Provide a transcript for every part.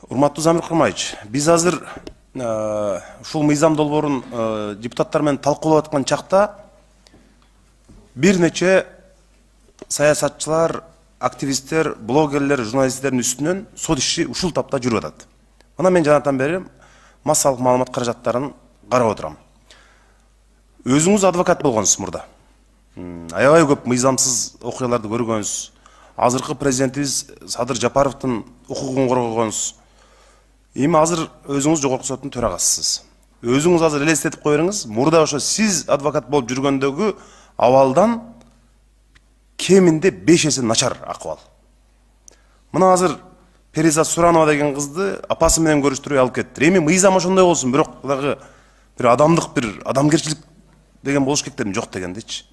Урматтуу Замир Курмаевич, биз азыр ушул мыйзам долбоорун депутаттар менен талкуулап аткан чакта бир нече саясатчылар, активисттер, блогерлер, журналисттердин үстүнөн сот иши ушул тапта жүрүп атат. Мына мен жанатан бери массалык маалымат каражаттарын карап отурам. Өзүңүз адвокат болгонсуз мурда. Аябай көп мыйзамсыз окуяларды көргөнсүз. Азыркы президентибиз Садыр Жапаровдун укугун коргогонсуз. Эми азыр өзүңүз жогорку соттун төрагасысыз. Өзүңүз азыр элестетип кое бериңиз, мурда ошо сиз адвокат болуп жүргөндөгү абалдан кеминде 5 эсе начар акыбал. Мына азыр Периза Суранова деген кызды апасы менен көрүштүрүп алып кетти. Эми мыйзам ошондой болсун, бирок дагы бир адамдык, бир адамгерчилик деген болуш керек дедим, жок дегендичи.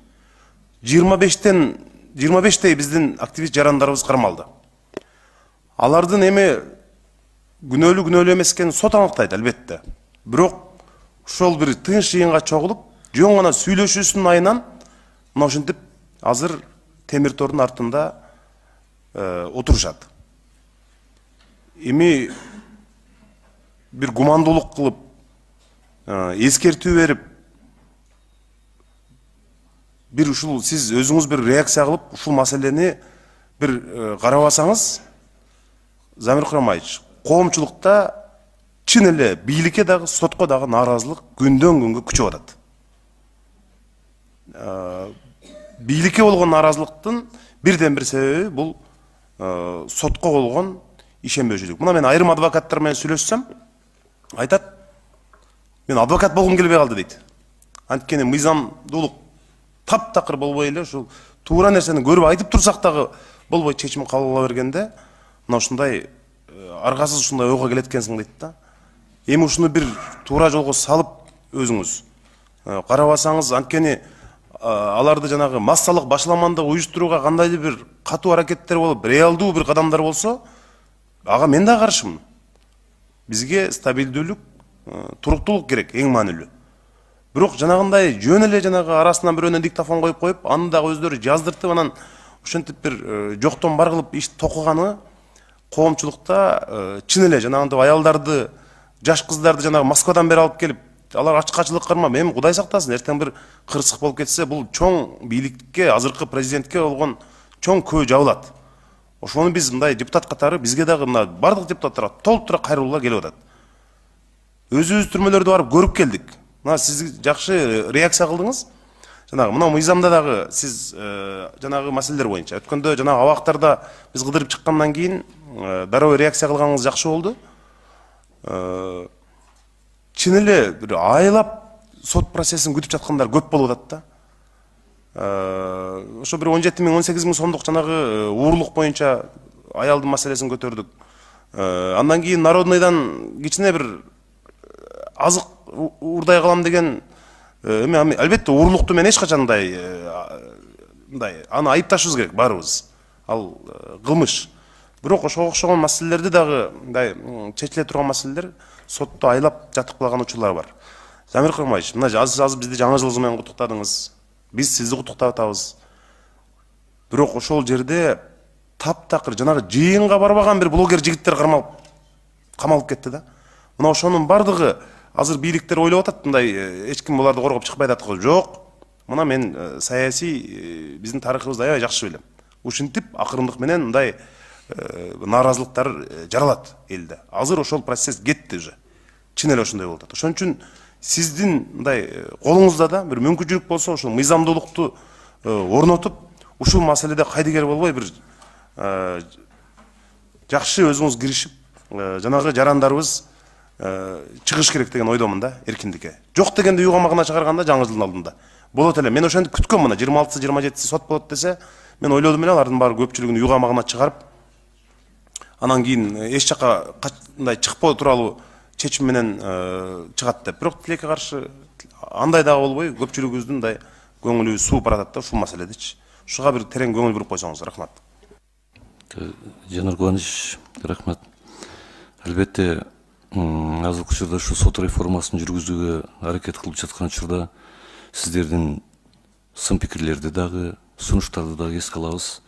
25 биздин активист жарандарыбыз кармалды. Алардын эми күнөөлүү эмес экенин сот аныктайт албетте. Бирок ошол бир тынч жыйынга чогулуп, жөн гана сүйлөшүүсүнүн айынан мына ошентип азыр темир тордун артында отурушат. Эми бир гумандуулук кылып, эскертүү берип, бир ушул сиз өзүңүз бир реакция кылып, ушул маселени бир карабасаңыз, Замир Курмаевич, коомчулукта чын эле бийликке дагы, сотко дагы нааразылык күндөн күнгө күчөп атат. Бийликке болгон нааразылыктын бирден бир себеби бул сотко болгон ишенбөөчүлүк. Мына мен айрым адвокаттар менен сүйлөшсөм, айтат, мен адвокат болгум келбей калды дейт. Анткени мыйзамдуулук таптакыр болбой эле, ушул туура нерсени көрүп айтып турсак дагы болбой чечим кабыл ала бергенде, мына ушундай аргасыз ушундай ойго келет экенсиң дейт да. Эми ушуну бир туура жолго салып өзүңүз карабасаңыз, анткени аларды жанагы массалык башаламандык уюштурууга кандайдыр бир катуу аракеттер болуп, реалдуу бир кадамдар болсо, ага мен да каршымын. Бизге стабилдүүлүк, туруктуулук керек, эң маанилүү. Бирок жанагындай жөн эле жанагы арасынан бирөөнө диктофон коюп, аны дагы өздөрү жаздыртып, анан ошентип бир жоктон бар кылып иш токуганы коомчулукта чын эле жанагындай аялдарды, жаш кыздарды жанагы Москвадан бери алып келип, алар ачкачылык кырмап, эми Кудай сактасын, эртең бир кырсык болуп кетсе, бул чоң бийликке, азыркы президентке болгон чоң көө жабылат. Ошону биз мындай депутат катары, бизге дагы мына бардык депутаттарга толтура кайрылуулар келип атат. Өзүбүз түрмөлөрдө барып көрүп келдик. Мына сиз жакшы реакция кылдыңыз. Жанагы мына мыйзамда дагы сиз жанагы маселелер боюнча өткөндө жанагы абактарда биз кыдырып чыккандан кийин дароо реакция кылганыңыз жакшы болду. Чын эле бир айлап сот процессин күтүп жаткандар көп болуп атат да. Ошо бир 17.000-18.000 сомдук жанагы уурлук боюнча аялдын маселесин көтөрдүк. Андан кийин Народныйдан кичине бир азык уурдай калам деген, эми албетте уурлукту мен эч качан мындай аны айыпташыбыз керек баарыбыз. Ал кылмыш. Бирок ошого окшогон маселелерди дагы мындай чечиле турган маселелер сотто айлап жатып калган учурлар бар. Замир Курмаевич, мына азыр бизди жаңы жыл менен куттуктадыңыз. Биз сизди куттуктап атабыз. Бирок ошол жерде таптакыр жанагы жыйынга барбаган бир блогер жигиттер камалып кетти да. Мына ошонун бардыгы азыр бийликтер ойлоп атат, мындай эч ким буларды коргоп чыкпайт атат. Жок. Мына мен саясий биздин тарыхыбызды аябай жакшы билем. Ушинтип акырындык менен мындай нааразылыктар жаралат элде. Азыр ошол процесс кетти уже. Чын эле ошондой болуп атат. Ошон үчүн сиздин мындай колуңузда да бир мүмкүнчүлүк болсо, ошол мыйзамдуулукту орнотуп, ушул маселеде кайдыгер болбой бир жакшы өзүңүз киришип, жанагы жарандарыбыз чыгыш керек деген ойдомун да, эркиндикке. Жок дегенде үй камагына чыгарганда жаңы жылдын алдында. Болот эле. Мен ошентип күткөм, мына 26-27 сот болот десе, мен ойлодум эле алардын баары көпчүлүгүн үй камагына чыгарып, анан кийин эч жака мындай чыкпоо тууралуу чечим менен чыгат деп. Бирок тилекке каршы андай дагы болбой, көпчүлүгүбүздүн мындай көңүлү сууп баратат да ушул маселедечи. Ушуга бир терең көңүл буруп койсоңуз, рахмат. Жанар Кубаныч, рахмат. Албетте, азыркы учурда ушу сот реформасын жүргүзүүгө аракет кылып жаткан учурда сиздердин сын пикирлерди дагы, сунуштарды дагы эске алабыз.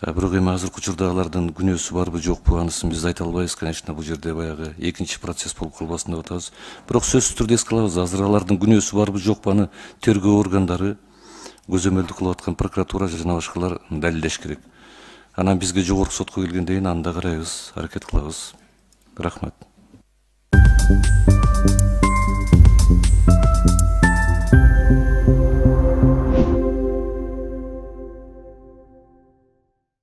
Бирок эми азыркы учурда алардын күнөөсү барбы жокпу анысын биз айта албайбыз. Конечно, бул жерде баягы экинчи процесс болуп калбасын деп атабыз. Бирок сөзсүз түрдө эске алабыз, азыр алардын күнөөсү барбы жокпу аны тергөө органдары, көзөмөлдү кылып аткан прокуратура жана башкалар далилдеш керек. Анан бизге жогорку сотко келгенден кийин аны да карайбыз, аракет кылабыз. Рахмат.